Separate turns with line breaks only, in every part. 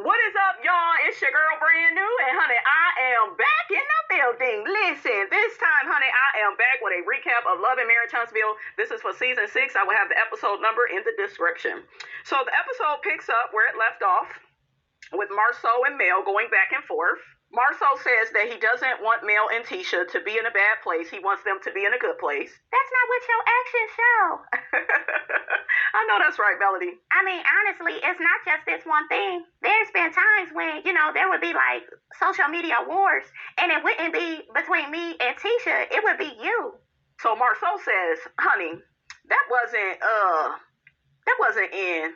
What is up, y'all? It's your girl, Brand New, and honey, I am back in the building. Listen, this time, honey, I am back with a recap of Love and Marriage Huntsville. This is for season 6. I will have the episode number in the description. So the episode picks up where it left off with Marsau and Mel going back and forth. Marsau says that he doesn't want Mel and Tisha to be in a bad place. He wants them to be in a good place.
That's not what your actions show.
I know that's right, Melody.
I mean, honestly, it's not just this one thing. There's been times when, there would be like social media wars, and it wouldn't be between me and Tisha. It would be you.
So Marsau says, honey, that wasn't in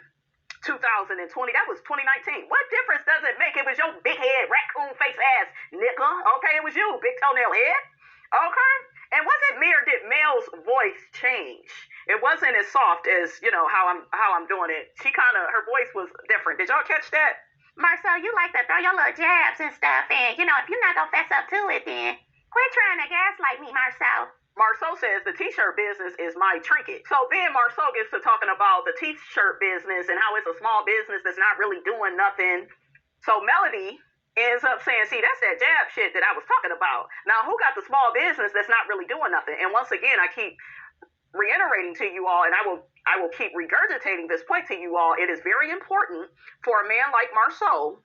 2020. That was 2019. What difference does it make? It was your big head, raccoon face ass nigga. Okay, it was you, big toenail head. Okay? And was it me, or did Mel's voice change? It wasn't as soft as, how I'm doing it. Her voice was different. Did y'all catch that?
Marsau, you like to throw your little jabs and stuff, and, if you're not gonna fess up to it, then quit trying to gaslight me, Marsau.
Marsau says the t-shirt business is my trinket. So then Marsau gets to talking about the t-shirt business and how it's a small business that's not really doing nothing. So Melody ends up saying, see, that's that jab shit that I was talking about. Now, who got the small business that's not really doing nothing? And once again, I keep reiterating to you all, and I will keep regurgitating this point to you all. It is very important for a man like Marsau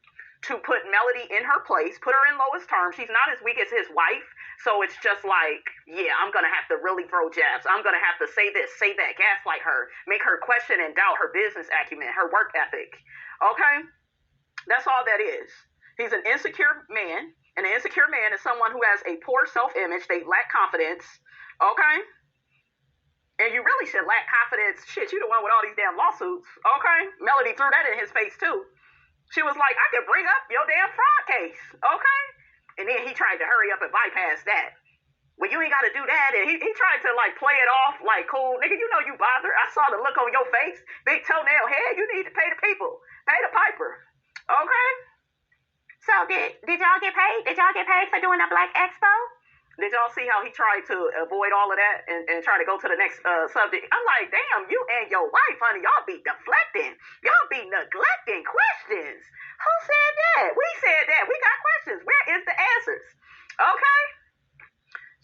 to put Melody in her place, put her in lowest terms. She's not as weak as his wife. So it's just like, yeah, I'm going to have to really throw jabs. I'm going to have to say this, say that, gaslight her, make her question and doubt her business acumen, her work ethic. Okay? That's all that is. He's an insecure man, and an insecure man is someone who has a poor self-image. They lack confidence. Okay? And you really should lack confidence. Shit, you the one with all these damn lawsuits. Okay? Melody threw that in his face, too. She was like, I could bring up your damn fraud case. Okay? And then he tried to hurry up and bypass that. Well, you ain't got to do that. And he tried to, play it off like, cool. Nigga, you know you bothered. I saw the look on your face. Big toenail head. You need to pay the people. Pay the piper. Okay?
So did y'all get paid? Did y'all get paid for doing a Black Expo?
Did y'all see how he tried to avoid all of that and try to go to the next subject? I'm like, damn, you and your wife, honey, y'all be deflecting. Y'all be neglecting questions. Who said that? We said that. We got questions. Where is the answers? Okay?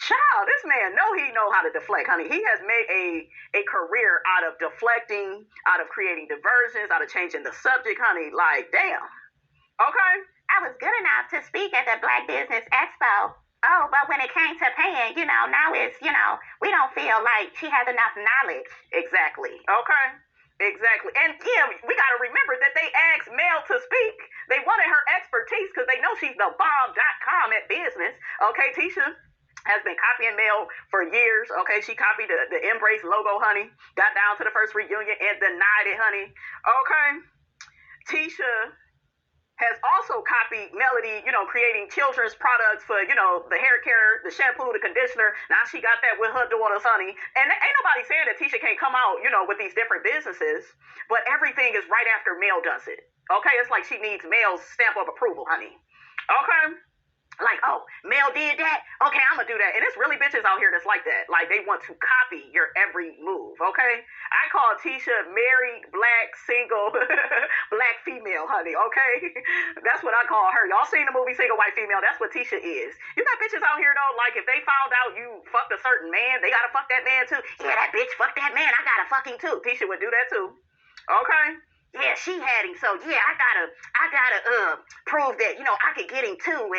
Child, this man he know how to deflect, honey. He has made a career out of deflecting, out of creating diversions, out of changing the subject, honey. Like, damn. Okay?
I was good enough to speak at the Black Business Expo. Oh, but when it came to paying, now it's, we don't feel like she has enough knowledge.
Exactly. Okay? Exactly. And yeah, we got to remember that they asked Mel to speak. They wanted her expertise because they know she's the bomb.com at business. Okay, Tisha has been copying Mel for years. Okay, she copied the Embrace logo, honey. Got down to the first reunion and denied it, honey. Okay? Tisha has also copied Melody, creating children's products for, the hair care, the shampoo, the conditioner. Now she got that with her daughters, honey. And ain't nobody saying that Tisha can't come out, with these different businesses, but everything is right after Mel does it. Okay? It's like she needs Mel's stamp of approval, honey. Okay? Like, oh, Mel did that? Okay, I'm gonna do that. And it's really bitches out here that's like that. Like, they want to copy your every move, okay? I call Tisha married, black, single, black female, honey, okay? That's what I call her. Y'all seen the movie Single White Female? That's what Tisha is. You got bitches out here, though, like, if they found out you fucked a certain man, they gotta fuck that man, too. Yeah, that bitch fucked that man. I gotta fuck him, too. Tisha would do that, too. Okay? Yeah, she had him, so, yeah, I gotta prove that, I could get him, too,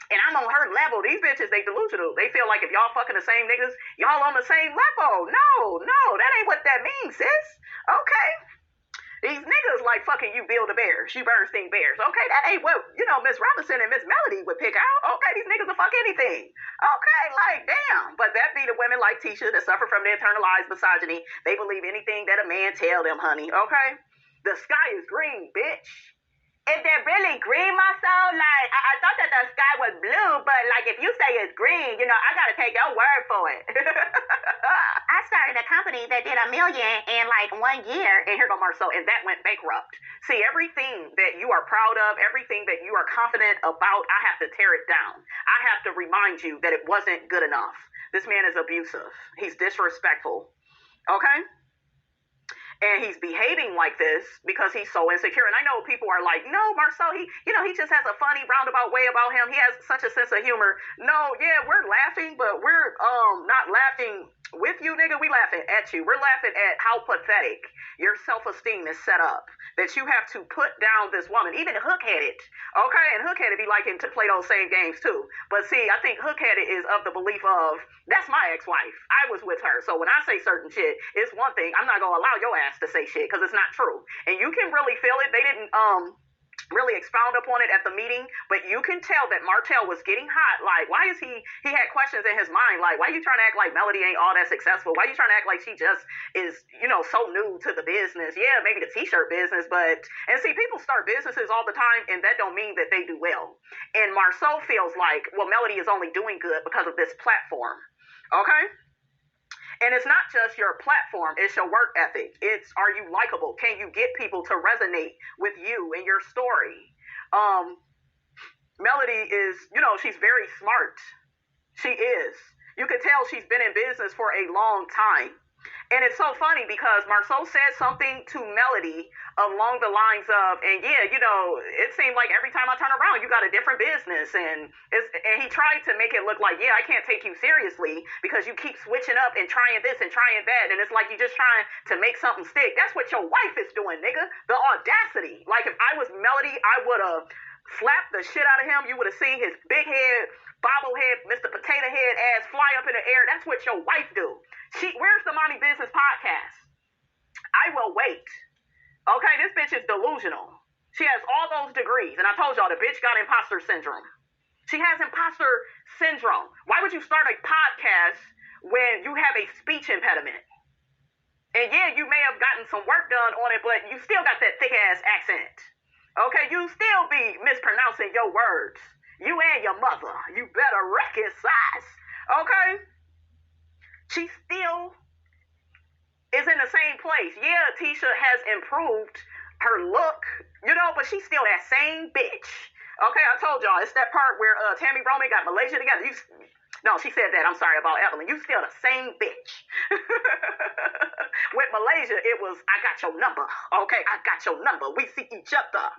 and I'm on her level. These bitches, they delusional. They feel like if y'all fucking the same niggas, y'all on the same level. No, that ain't what that means, sis. Okay? These niggas like fucking you Bill the Bear, you Bernstein Bears. Okay? That ain't what, Miss Robinson and Miss Melody would pick out. Okay? These niggas will fuck anything. Okay? Like, damn. But that be the women like Tisha that suffer from the internalized misogyny. They believe anything that a man tell them, honey. Okay? The sky is green, bitch. Is it really green, Marsau? Like, I thought that the sky was blue, but, like, if you say it's green, I got to take your word for it.
I started a company that did $1 million in, 1 year.
And here go Marsau, and that went bankrupt. See, everything that you are proud of, everything that you are confident about, I have to tear it down. I have to remind you that it wasn't good enough. This man is abusive. He's disrespectful. Okay? and he's behaving like this because he's so insecure. And I know people are like, no, Marceau, he just has a funny roundabout way about him. He has such a sense of humor. No, yeah, we're laughing, but we're not laughing with you, nigga. We laughing at you. We're laughing at how pathetic your self-esteem is set up, that you have to put down this woman, even hook-headed. Okay, and hook-headed be liking to play those same games too. But see, I think hook-headed is of the belief of, that's my ex-wife. I was with her. So when I say certain shit, it's one thing. I'm not going to allow your ass to say shit because it's not true. And you can really feel it. They didn't really expound upon it at the meeting, but you can tell that Martell was getting hot. Like, why is he had questions in his mind. Like, why you trying to act like Melody ain't all that successful? Why you trying to act like she just is, so new to the business? Yeah, maybe the t-shirt business, and see, people start businesses all the time, and that don't mean that they do well. And Marceau feels like, well, Melody is only doing good because of this platform. Okay? And it's not just your platform, it's your work ethic. It's, are you likable? Can you get people to resonate with you and your story? Melody is, she's very smart. She is. You can tell she's been in business for a long time. And it's so funny because Marceau said something to Melody along the lines of, and yeah, it seemed like every time I turn around, you got a different business. And he tried to make it look like, yeah, I can't take you seriously because you keep switching up and trying this and trying that. And it's like you're just trying to make something stick. That's what your wife is doing, nigga. The audacity. Like, if I was Melody, I would have slapped the shit out of him. You would have seen his big head, bobblehead, Mr. Potato Head ass fly up in the air. That's what your wife do. Where's the Mommy Business Podcast? I will wait. Okay, this bitch is delusional. She has all those degrees. And I told y'all, the bitch got imposter syndrome. She has imposter syndrome. Why would you start a podcast when you have a speech impediment? And yeah, you may have gotten some work done on it, but you still got that thick-ass accent. Okay, you still be mispronouncing your words. You and your mother. You better recognize. Okay? She still is in the same place. Yeah, Tisha has improved her look, but she's still that same bitch. Okay, I told y'all, it's that part where Tammy Roman got Malaysia together. No, she said that. I'm sorry about Evelyn. You still the same bitch. With Malaysia, it was, I got your number. Okay, I got your number. We see each other.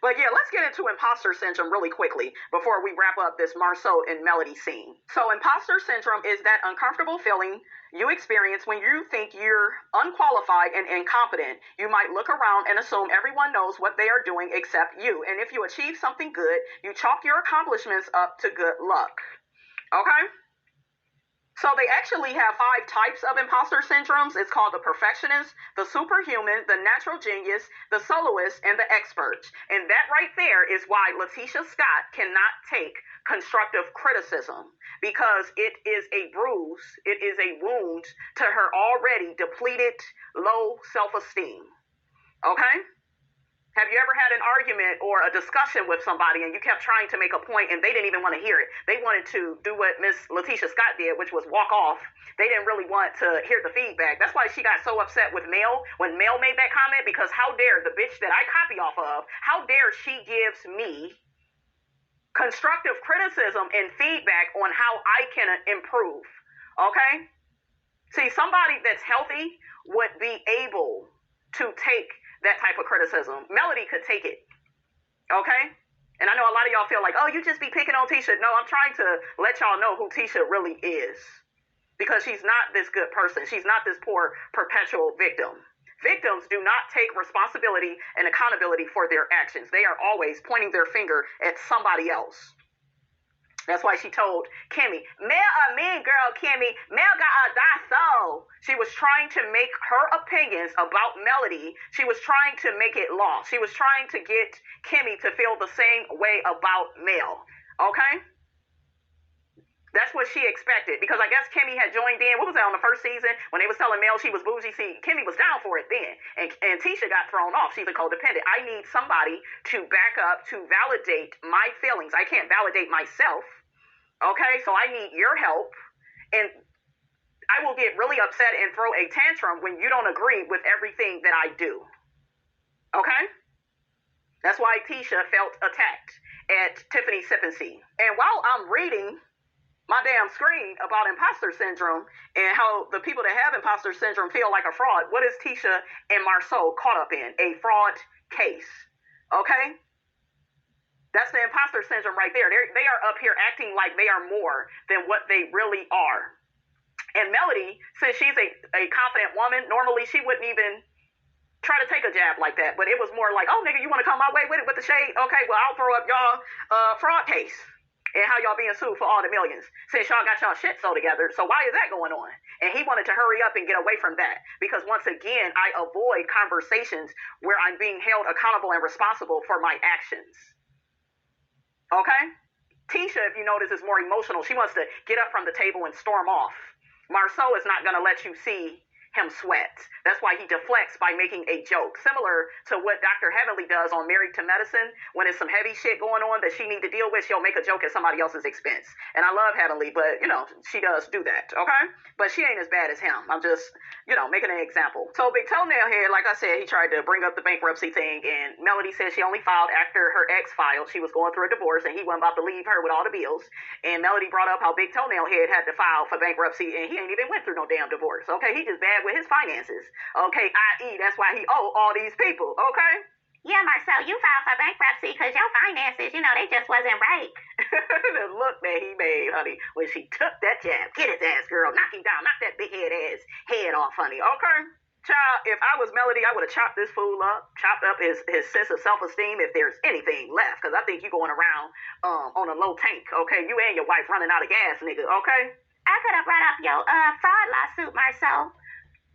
But yeah, let's get into imposter syndrome really quickly before we wrap up this Marceau and Melody scene. So imposter syndrome is that uncomfortable feeling you experience when you think you're unqualified and incompetent. You might look around and assume everyone knows what they are doing except you. And if you achieve something good, you chalk your accomplishments up to good luck. Okay? So they actually have 5 types of imposter syndromes. It's called the perfectionist, the superhuman, the natural genius, the soloist, and the expert. And that right there is why Letitia Scott cannot take constructive criticism, because it is a bruise, it is a wound to her already depleted, low self-esteem. Okay? Have you ever had an argument or a discussion with somebody and you kept trying to make a point and they didn't even want to hear it? They wanted to do what Miss Letitia Scott did, which was walk off. They didn't really want to hear the feedback. That's why she got so upset with Mel when Mel made that comment, because how dare the bitch that I copy off of, how dare she gives me constructive criticism and feedback on how I can improve. Okay? See, somebody that's healthy would be able to take that type of criticism. Melody could take it. Okay? And I know a lot of y'all feel like, oh, you just be picking on Tisha. No, I'm trying to let y'all know who Tisha really is. Because she's not this good person. She's not this poor perpetual victim. Victims do not take responsibility and accountability for their actions. They are always pointing their finger at somebody else. That's why she told Kimmy, Mel a mean girl, Kimmy. Mel got a die soul. She was trying to make her opinions about Melody, she was trying to make it law. She was trying to get Kimmy to feel the same way about Mel. Okay? That's what she expected, because I guess Kimmy had joined in. What was that, on the first season when they was telling Mel she was bougie? See, Kimmy was down for it then, and Tisha got thrown off. She's a codependent. I need somebody to back up, to validate my feelings. I can't validate myself. Okay, so I need your help, and I will get really upset and throw a tantrum when you don't agree with everything that I do. Okay? That's why Tisha felt attacked at Tiffany Sippency. And while I'm reading my damn screen about imposter syndrome and how the people that have imposter syndrome feel like a fraud. What is Tisha and Marsau caught up in? A fraud case. Okay? That's the imposter syndrome right there. They are up here acting like they are more than what they really are. And Melody, since she's a confident woman, normally she wouldn't even try to take a jab like that. But it was more like, oh, nigga, you want to come my way with it with the shade? Okay, well, I'll throw up y'all fraud case. And how y'all being sued for all the millions since y'all got y'all shit so together. So why is that going on? And he wanted to hurry up and get away from that because once again, I avoid conversations where I'm being held accountable and responsible for my actions. Okay? Tisha, if you notice, is more emotional. She wants to get up from the table and storm off. Marsau is not going to let you see him sweat. That's why he deflects by making a joke, similar to what Dr. Heavenly does on Married to Medicine. When there's some heavy shit going on that she need to deal with, she'll make a joke at somebody else's expense. And I love Heavenly, but you know, she does do that, okay? But she ain't as bad as him. I'm just, you know, making an example. So Big Toenail Head, like I said, he tried to bring up the bankruptcy thing, and Melody said she only filed after her ex filed. She was going through a divorce and he wasn't about to leave her with all the bills. And Melody brought up how Big Toenail Head had to file for bankruptcy and he ain't even went through no damn divorce, okay? He just bad with his finances. Okay, i.e. that's why he owe all these people, okay?
Yeah, Marsau, you filed for bankruptcy because your finances, you know, they just wasn't right.
The look that he made, honey, when she took that jab. Get his ass, girl. Knock him down. Knock that big head off, honey. Okay? Child, if I was Melody, I would have chopped this fool up, chopped up his sense of self-esteem if there's anything left, because I think you going around on a low tank, okay? You and your wife running out of gas, nigga, okay?
I could have brought up your fraud lawsuit, Marsau.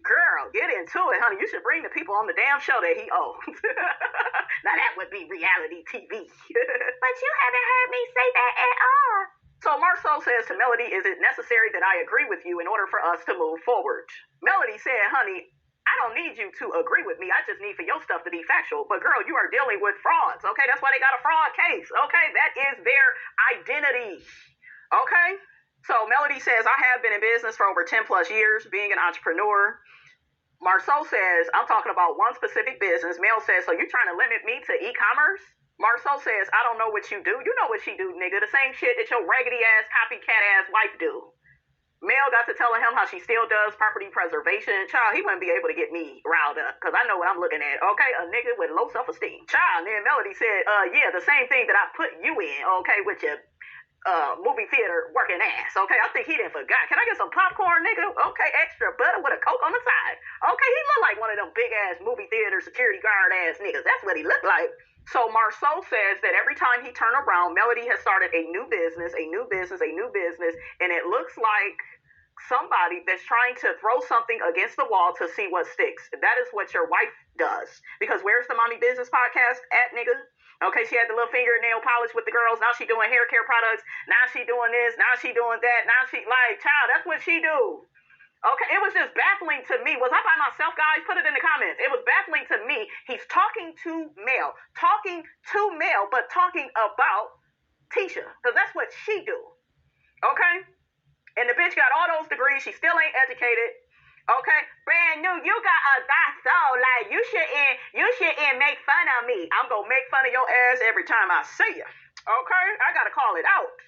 Girl, get into it, honey. You should bring the people on the damn show that he owes. Now that would be reality TV.
But you haven't heard me say that at all.
So Marsau says to Melody, is it necessary that I agree with you in order for us to move forward? Melody said, honey, I don't need you to agree with me. I just need for your stuff to be factual. But girl, you are dealing with frauds, okay? That's why they got a fraud case, okay? That is their identity, okay? So Melody says, I have been in business for over 10 plus years, being an entrepreneur. Marsau says, I'm talking about one specific business. Mel says, so you trying to limit me to e-commerce? Marsau says, I don't know what you do. You know what she do, nigga. The same shit that your raggedy ass, copycat ass wife do. Mel got to telling him how she still does property preservation. Child, he wouldn't be able to get me riled up because I know what I'm looking at. Okay, a nigga with low self-esteem. Child, and then Melody said, yeah, the same thing that I put you in, okay, with your movie theater working ass, okay? I think he didn't forgot. Can I get some popcorn, nigga? Okay, extra butter with a Coke on the side. Okay, he look like one of them big ass movie theater security guard ass niggas. That's what he looked like. So Marsau says that every time he turn around, Melody has started a new business, and it looks like somebody that's trying to throw something against the wall to see what sticks. That is what your wife does. Because where's the Mommy Business Podcast at, nigga? Okay, she had the little fingernail polish with the girls. Now she doing hair care products. Now she doing this. Now she doing that. Now she, like, child, that's what she do. Okay, it was just baffling to me. Was I by myself, guys? Put it in the comments. It was baffling to me. He's talking to Mel, but talking about Tisha, because that's what she do. Okay? And the bitch got all those degrees. She still ain't educated. Okay, brand new. You got a soul. Like you shouldn't make fun of me. I'm gonna make fun of your ass every time I see you. Okay, I gotta call it out.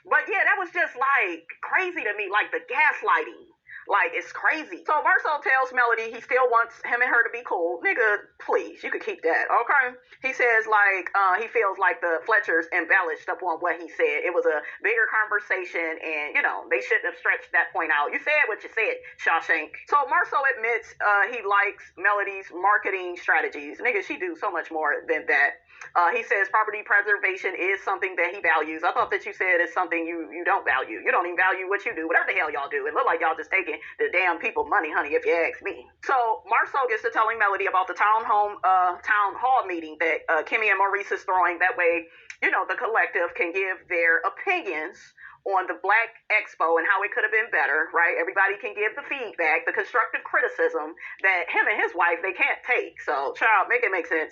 But yeah, that was just like crazy to me, like the gaslighting. Like, it's crazy. So Marsau tells Melody he still wants him and her to be cool. Nigga, please, you could keep that, okay? He says, like, he feels like the Fletchers embellished upon what he said. It was a bigger conversation, and, you know, they shouldn't have stretched that point out. You said what you said, Shawshank. So Marsau admits he likes Melody's marketing strategies. Nigga, she do so much more than that. He says property preservation is something that he values. I thought that you said it's something you don't value. You don't even value what you do. Whatever the hell y'all do. It look like y'all just taking the damn people money, honey, if you ask me. So Marsau gets to telling Melody about the town hall meeting that Kimmy and Maurice is throwing. That way, you know, the collective can give their opinions on the Black Expo and how it could have been better, right? Everybody can give the feedback, the constructive criticism that him and his wife, they can't take. So, child, make it make sense.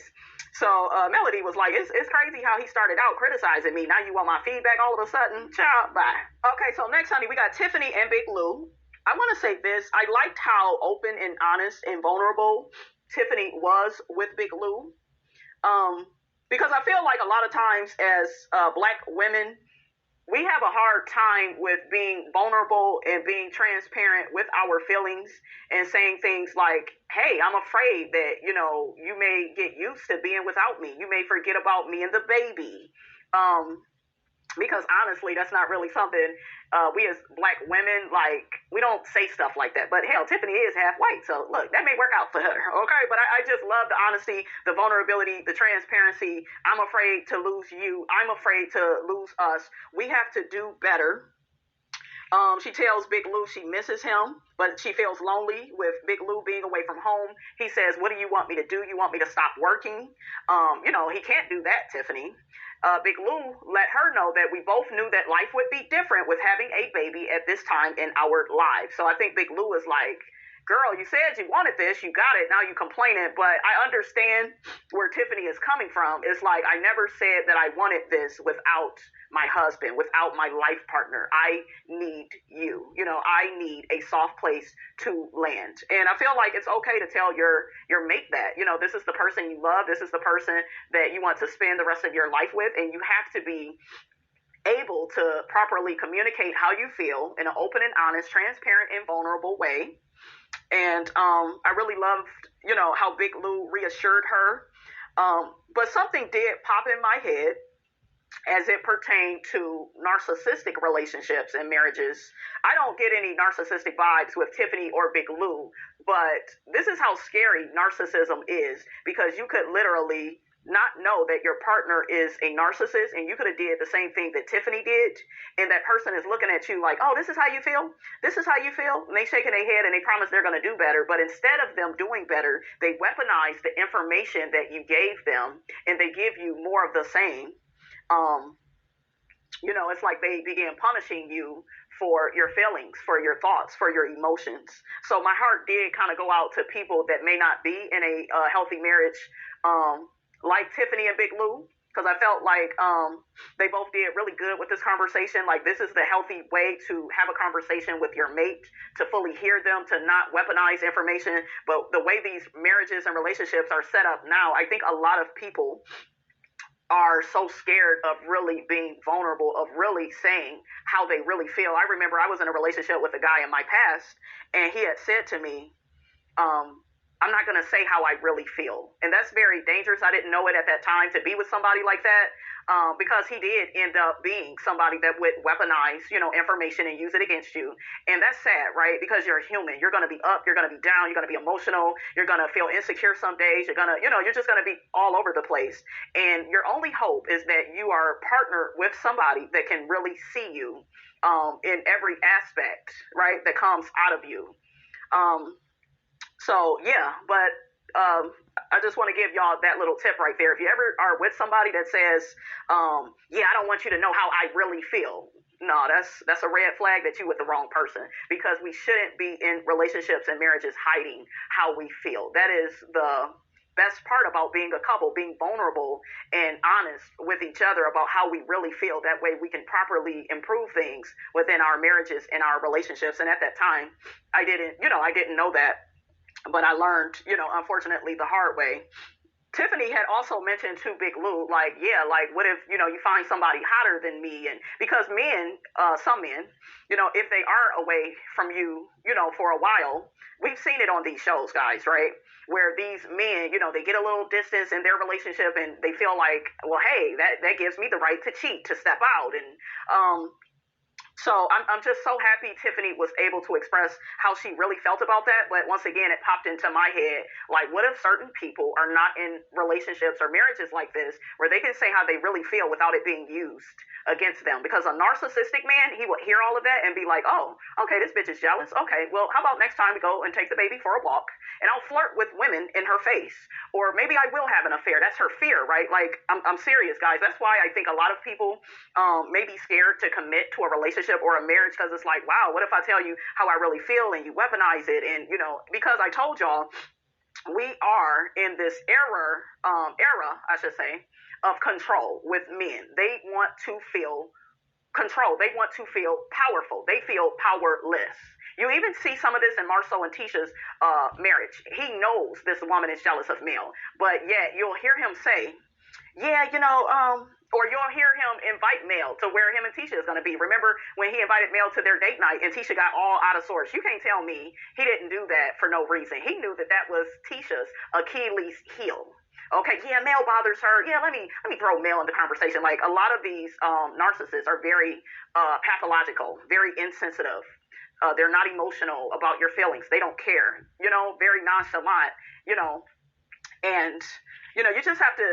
So, Melody was like, it's crazy how he started out criticizing me. Now you want my feedback all of a sudden? Child, bye. Okay, so next, honey, we got Tiffany and Big Lou. I want to say this. I liked how open and honest and vulnerable Tiffany was with Big Lou. Because I feel like a lot of times as Black women, we have a hard time with being vulnerable and being transparent with our feelings and saying things like, hey, I'm afraid that, you may get used to being without me. You may forget about me and the baby. Because honestly, that's not really something we as Black women, like, we don't say stuff like that. But hell, Tiffany is half white, so look, that may work out for her, okay? But I just love the honesty, the vulnerability, the transparency. I'm afraid to lose you. I'm afraid to lose us. We have to do better. She tells Big Lou she misses him, but she feels lonely with Big Lou being away from home. He says, what do you want me to do? You want me to stop working? He can't do that, Tiffany. Big Lou let her know that we both knew that life would be different with having a baby at this time in our lives. So I think Big Lou is like, girl, you said you wanted this, you got it, now you complaining. But I understand where Tiffany is coming from. It's like, I never said that I wanted this without my husband, without my life partner. I need you. I need a soft place to land. And I feel like it's okay to tell your mate that, this is the person you love. This is the person that you want to spend the rest of your life with. And you have to be able to properly communicate how you feel in an open and honest, transparent, and vulnerable way. And I really loved, how Big Lou reassured her. But something did pop in my head as it pertained to narcissistic relationships and marriages. I don't get any narcissistic vibes with Tiffany or Big Lou, but this is how scary narcissism is, because you could literally not know that your partner is a narcissist, and you could have did the same thing that Tiffany did, and that person is looking at you like, oh, this is how you feel? This is how you feel? And they shaking their head and they promise they're going to do better, but instead of them doing better, they weaponize the information that you gave them, and they give you more of the same. It's like they began punishing you for your feelings, for your thoughts, for your emotions. So my heart did kind of go out to people that may not be in a healthy marriage, like Tiffany and Big Lou, because I felt like they both did really good with this conversation. Like, this is the healthy way to have a conversation with your mate, to fully hear them, to not weaponize information. But the way these marriages and relationships are set up now, I think a lot of people are so scared of really being vulnerable, of really saying how they really feel. I remember I was in a relationship with a guy in my past, and he had said to me, I'm not going to say how I really feel. And that's very dangerous. I didn't know it at that time to be with somebody like that, because he did end up being somebody that would weaponize, information and use it against you. And that's sad, right? Because you're human. You're going to be up. You're going to be down. You're going to be emotional. You're going to feel insecure some days. You're going to, you're just going to be all over the place. And your only hope is that you are partnered with somebody that can really see you in every aspect, right, that comes out of you. But I just want to give y'all that little tip right there. If you ever are with somebody that says, I don't want you to know how I really feel. No, that's a red flag that you with the wrong person, because we shouldn't be in relationships and marriages hiding how we feel. That is the best part about being a couple, being vulnerable and honest with each other about how we really feel. That way we can properly improve things within our marriages and our relationships. And at that time, I didn't know that. But I learned, unfortunately, the hard way. Tiffany had also mentioned to Big Lou, what if, you find somebody hotter than me? And because men, some men, if they are away from you, for a while, we've seen it on these shows, guys, right? Where these men, they get a little distance in their relationship and they feel like, well, hey, that gives me the right to cheat, to step out. And, So I'm just so happy Tiffany was able to express how she really felt about that. But once again, it popped into my head, like, what if certain people are not in relationships or marriages like this, where they can say how they really feel without it being used against them? Because a narcissistic man, he would hear all of that and be like, oh, okay, this bitch is jealous. Okay, well, how about next time we go and take the baby for a walk, and I'll flirt with women in her face, or maybe I will have an affair. That's her fear, right? Like, I'm serious, guys. That's why I think a lot of people may be scared to commit to a relationship or a marriage, because it's like, wow, what if I tell you how I really feel and you weaponize it? And because I told y'all, we are in this era, I should say, of control with men. They want to feel control. They want to feel powerful. They feel powerless. You even see some of this in Marceau and Tisha'S marriage. He knows this woman is jealous of Mel, but yet you'll hear him say, yeah, or you'll hear him invite Mel to where him and Tisha is going to be. Remember when he invited Mel to their date night and Tisha got all out of sorts? You can't tell me he didn't do that for no reason. He knew that was Tisha's Achilles heel. Okay, yeah, Mel bothers her. Yeah, let me throw Mel in the conversation. Like, a lot of these narcissists are very pathological, very insensitive. They're not emotional about your feelings. They don't care. Very nonchalant. And you just have to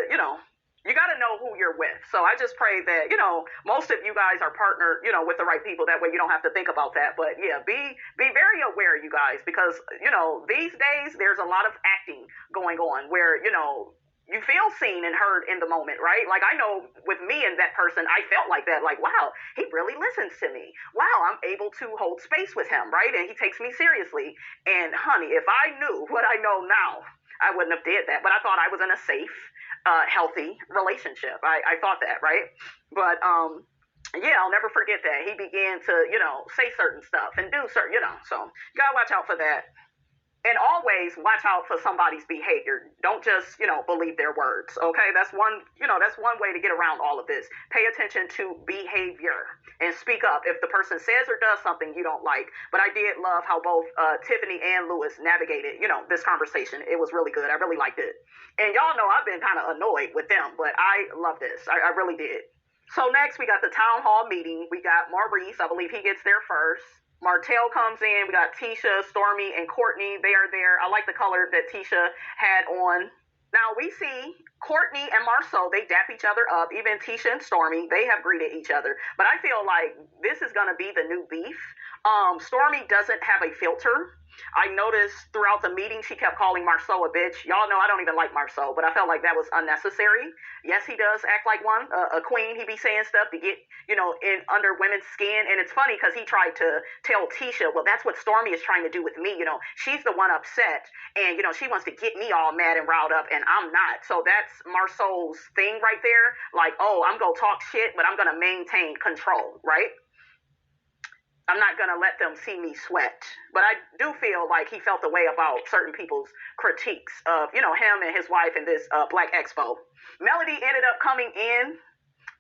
you got to know who you're with. So I just pray that, most of you guys are partnered, with the right people. That way you don't have to think about that. But yeah, be very aware, you guys, because, these days there's a lot of acting going on where, you feel seen and heard in the moment, right? Like, I know with me and that person, I felt like that, like, wow, he really listens to me. Wow, I'm able to hold space with him, right? And he takes me seriously. And honey, if I knew what I know now, I wouldn't have did that. But I thought I was in a safe, healthy relationship. I thought that, right? But yeah, I'll never forget that. He began to, say certain stuff and do certain, so you gotta watch out for that. And always watch out for somebody's behavior. Don't just, believe their words. Okay, that's one way to get around all of this. Pay attention to behavior and speak up if the person says or does something you don't like. But I did love how both Tiffany and Lewis navigated, this conversation. It was really good. I really liked it. And y'all know I've been kind of annoyed with them, but I love this. I really did. So next we got the town hall meeting. We got Maurice. I believe he gets there first. Martell comes in. We got Tisha, Stormy, and Courtney. They are there. I like the color that Tisha had on. Now we see Courtney and Marceau, they dap each other up. Even Tisha and Stormy, they have greeted each other. But I feel like this is going to be the new beef. Stormy doesn't have a filter. I noticed throughout the meeting, she kept calling Marceau a bitch. Y'all know I don't even like Marceau, but I felt like that was unnecessary. Yes, he does act like one, a queen. He be saying stuff to get, in under women's skin. And it's funny because he tried to tell Tisha, well, that's what Stormy is trying to do with me. She's the one upset and, she wants to get me all mad and riled up and I'm not. So that's Marceau's thing right there. Like, oh, I'm going to talk shit, but I'm going to maintain control, right? I'm not going to let them see me sweat. But I do feel like he felt the way about certain people's critiques of, him and his wife in this Black Expo. Melody ended up coming in.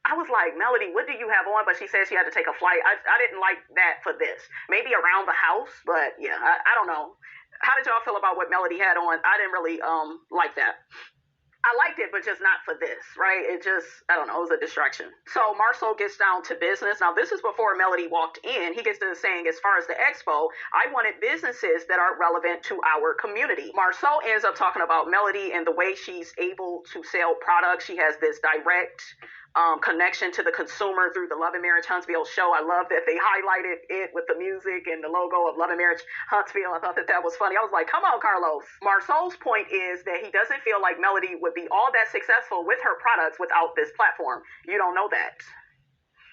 I was like, Melody, what do you have on? But she said she had to take a flight. I didn't like that for this. Maybe around the house, but yeah, I don't know. How did y'all feel about what Melody had on? I didn't really like that. I liked it, but just not for this, right? It just, I don't know, it was a distraction. So Marceau gets down to business. Now, this is before Melody walked in. He gets to saying, as far as the expo, I wanted businesses that are relevant to our community. Marceau ends up talking about Melody and the way she's able to sell products. She has this direct connection to the consumer through the Love and Marriage Huntsville show. I love that they highlighted it with the music and the logo of Love and Marriage Huntsville. I thought that was funny. I was like, come on, Carlos. Marceau's point is that he doesn't feel like Melody would be all that successful with her products without this platform. You don't know that.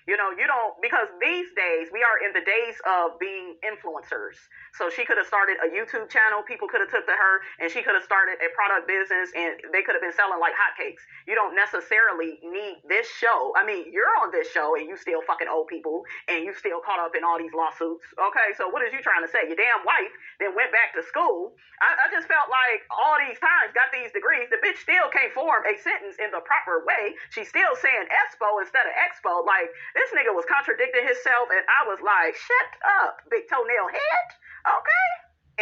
You don't, because these days we are in the days of being influencers. So she could have started a YouTube channel. People could have took to her and she could have started a product business and they could have been selling like hotcakes. You don't necessarily need this show. I mean, you're on this show and you still fucking owe people and you still caught up in all these lawsuits. Okay, so what is you trying to say? Your damn wife then went back to school. I just felt like all these times, got these degrees, the bitch still can't form a sentence in the proper way. She's still saying expo instead of expo. Like, this nigga was contradicting himself, and I was like, shut up, big toenail head. Okay?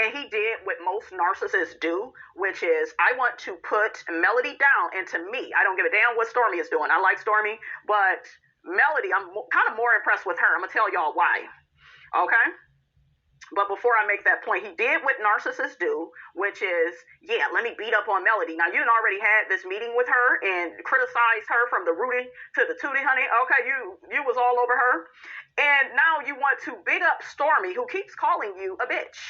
And he did what most narcissists do, which is, I want to put Melody down, and to me, I don't give a damn what Stormy is doing. I like Stormy, but Melody, I'm kind of more impressed with her. I'm going to tell y'all why. Okay? But before I make that point, he did what narcissists do, which is, yeah, let me beat up on Melody. Now, you done already had this meeting with her and criticized her from the Rudy to the Tootie, honey. Okay, you was all over her. And now you want to big up Stormy, who keeps calling you a bitch.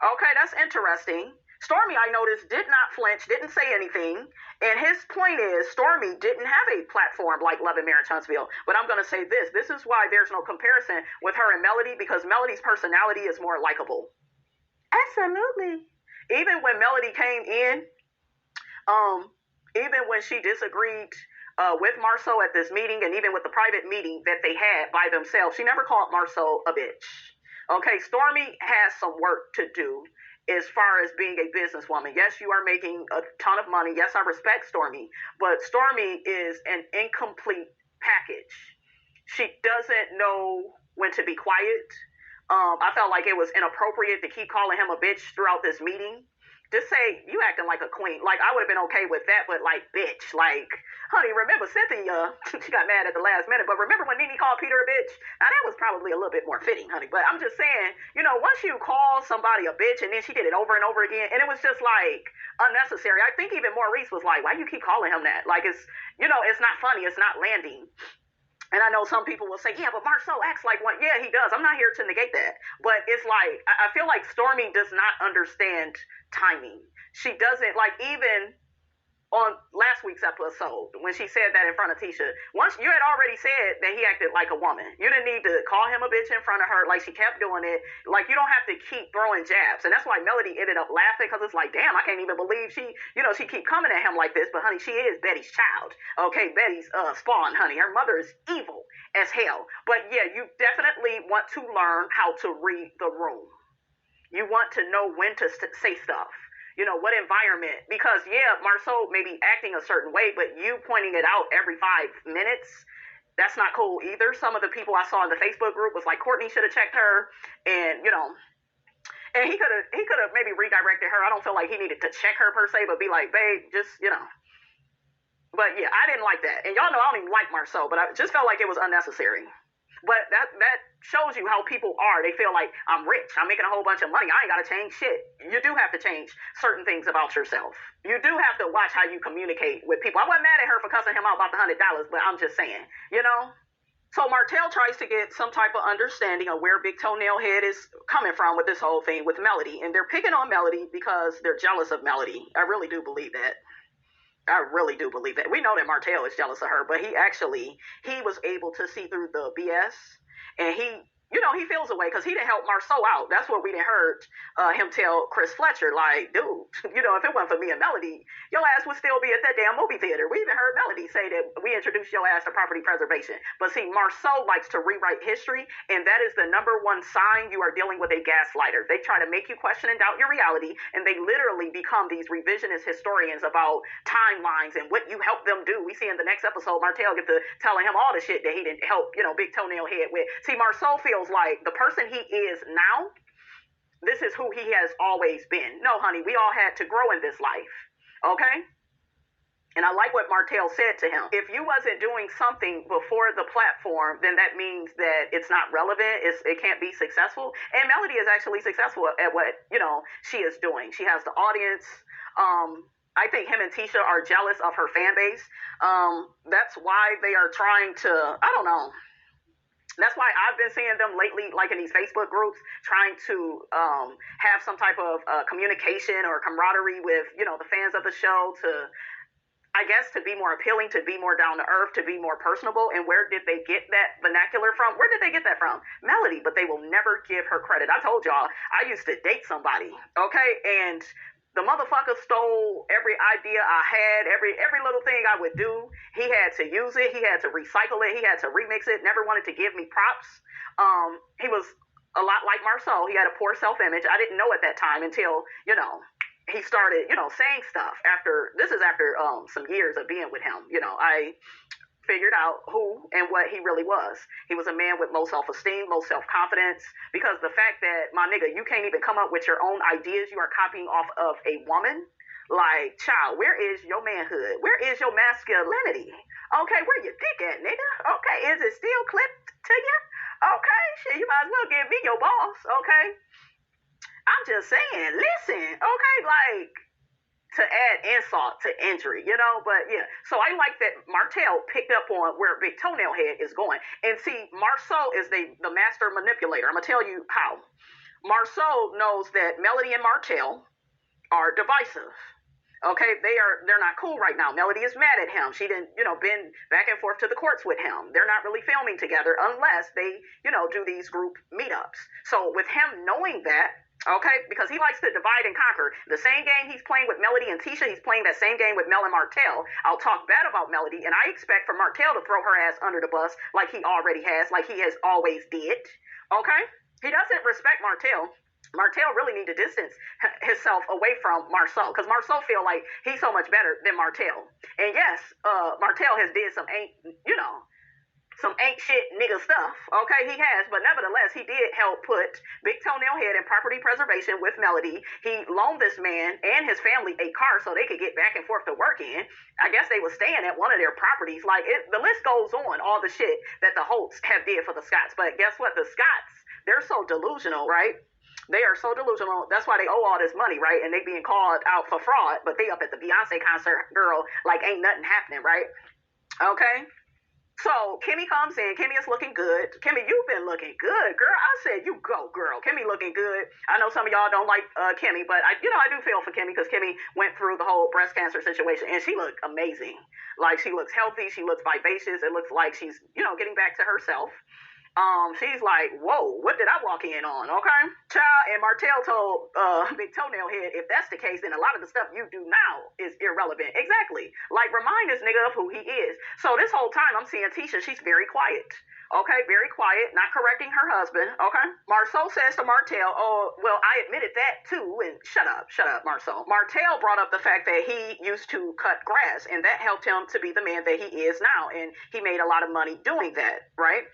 Okay, that's interesting. Stormy, I noticed, did not flinch, didn't say anything. And his point is, Stormy didn't have a platform like Love and Marriage Huntsville. But I'm going to say this. This is why there's no comparison with her and Melody, because Melody's personality is more likable. Absolutely. Even when Melody came in, even when she disagreed with Marceau at this meeting, and even with the private meeting that they had by themselves, she never called Marceau a bitch. Okay, Stormy has some work to do. as far as being a businesswoman. Yes, you are making a ton of money. Yes, I respect Stormi, but Stormi is an incomplete package. She doesn't know when to be quiet. I felt like it was inappropriate to keep calling him a bitch throughout this meeting. Just say, you acting like a queen. Like, I would have been okay with that, but like, bitch. Like, honey, remember Cynthia, she got mad at the last minute, but remember when Nene called Peter a bitch? Now, that was probably a little bit more fitting, honey. But I'm just saying, once you call somebody a bitch, and then she did it over and over again, and it was just, like, unnecessary. I think even Maurice was like, why you keep calling him that? Like, it's not funny. It's not landing. And I know some people will say, yeah, but Marsau acts like one. Yeah, he does. I'm not here to negate that. But it's like, I feel like Stormi does not understand timing. She doesn't, like, even on last week's episode, when she said that in front of Tisha, once you had already said that he acted like a woman. You didn't need to call him a bitch in front of her. Like, she kept doing it. Like, you don't have to keep throwing jabs. And that's why Melody ended up laughing, because it's like, damn, I can't even believe she keep coming at him like this. But, honey, she is Betty's child. Okay, Betty's spawn, honey. Her mother is evil as hell. But, yeah, you definitely want to learn how to read the room. You want to know when to say stuff. What environment, because Marsau may be acting a certain way, but you pointing it out every 5 minutes, that's not cool either. Some of the people I saw in the Facebook group was like, Courtney should have checked her, and and he could have maybe redirected her. I don't feel like he needed to check her per se, but be like, babe, just But yeah, I didn't like that, and y'all know I don't even like Marsau, but I just felt like it was unnecessary. But that shows you how people are. They feel like, I'm rich, I'm making a whole bunch of money, I ain't got to change shit. You do have to change certain things about yourself. You do have to watch how you communicate with people. I wasn't mad at her for cussing him out about the $100, but I'm just saying, So Martell tries to get some type of understanding of where Big Toenail Head is coming from with this whole thing with Melody. And they're picking on Melody because they're jealous of Melody. I really do believe that. We know that Martell is jealous of her, but he was able to see through the BS, and he feels a way because he didn't help Marsau out. That's what we didn't heard him tell Chris Fletcher, like, dude, if it wasn't for me and Melody, your ass would still be at that damn movie theater. We even heard Melody say that we introduced your ass to property preservation. But see, Marsau likes to rewrite history, and that is the number one sign you are dealing with a gaslighter. They try to make you question and doubt your reality, and they literally become these revisionist historians about timelines and what you helped them do. We see in the next episode, Martell get to telling him all the shit that he didn't help, Big Toenail Head with. See, Marsau feels like the person he is now, this is who he has always been. No, honey, we all had to grow in this life, okay? And I like what Martell said to him. If you wasn't doing something before the platform, then that means that it's not relevant. It can't be successful. And Melody is actually successful at what, she is doing. She has the audience. I think him and Tisha are jealous of her fan base. That's why they are trying to, I don't know. That's why I've been seeing them lately, like in these Facebook groups, trying to have some type of communication or camaraderie with, the fans of the show to, I guess, to be more appealing, to be more down to earth, to be more personable. And where did they get that vernacular from? Where did they get that from? Melody, but they will never give her credit. I told y'all, I used to date somebody, okay? And the motherfucker stole every idea I had, every little thing I would do. He had to use it. He had to recycle it. He had to remix it. Never wanted to give me props. He was a lot like Marsau. He had a poor self-image. I didn't know at that time until, he started, saying stuff after some years of being with him. I figured out who and what he really was. He was a man with low self-esteem, low self-confidence, because the fact that, my nigga, you can't even come up with your own ideas, you are copying off of a woman. Like, child, where is your manhood? Where is your masculinity? Okay, where your dick at, nigga? Okay, is it still clipped to you? Okay, shit, you might as well give me your boss, okay? I'm just saying, listen, okay, like, to add insult to injury, but yeah. So I like that Martell picked up on where Big Toenail Head is going. And see, Marsau is the master manipulator. I'm going to tell you how. Marsau knows that Melody and Martell are divisive. Okay, they're not cool right now. Melody is mad at him. She didn't, been back and forth to the courts with him. They're not really filming together unless they, do these group meetups. So with him knowing that, okay, because he likes to divide and conquer. The same game he's playing with Melody and Tisha, he's playing that same game with Mel and Martell. I'll talk bad about Melody, and I expect for Martell to throw her ass under the bus like he already has, like he has always did. Okay? He doesn't respect Martell. Martell really need to distance himself away from Marsau, because Marsau feel like he's so much better than Martell. And yes, Martell has did some some ain't shit nigga stuff. Okay, he has, but nevertheless, he did help put Big Toenail Head in property preservation with Melody. He loaned this man and his family a car so they could get back and forth to work in. I guess they were staying at one of their properties. Like, the list goes on, all the shit that the Holts have did for the Scotts. But guess what? The Scotts, they're so delusional, right? They are so delusional. That's why they owe all this money, right? And they being called out for fraud, but they up at the Beyonce concert, girl, like ain't nothing happening, right? Okay. So Kimmy comes in. Kimmy is looking good. Kimmy, you've been looking good, girl. I said you go, girl. Kimmy looking good. I know some of y'all don't like Kimmy, but I do feel for Kimmy, because Kimmy went through the whole breast cancer situation, and she looked amazing. Like, she looks healthy. She looks vivacious. It looks like she's, getting back to herself. She's like, whoa, what did I walk in on? Okay. Child, and Martell told Big Toenail Head, if that's the case, then a lot of the stuff you do now is irrelevant. Exactly. Like, remind this nigga of who he is. So this whole time I'm seeing Tisha, she's very quiet. Okay, very quiet, not correcting her husband. Okay. Marsau says to Martell, oh, well, I admitted that too. And shut up, Marsau. Martell brought up the fact that he used to cut grass, and that helped him to be the man that he is now. And he made a lot of money doing that, right?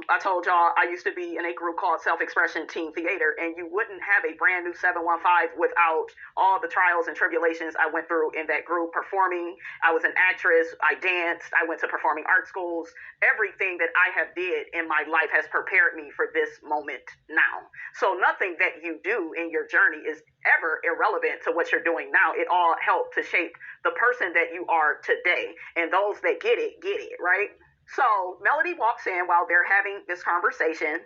I told y'all I used to be in a group called Self-Expression Teen Theater, and you wouldn't have a brand new 715 without all the trials and tribulations I went through in that group performing. I was an actress. I danced. I went to performing art schools. Everything that I have did in my life has prepared me for this moment now. So nothing that you do in your journey is ever irrelevant to what you're doing now. It all helped to shape the person that you are today. And those that get it, right? So Melody walks in while they're having this conversation,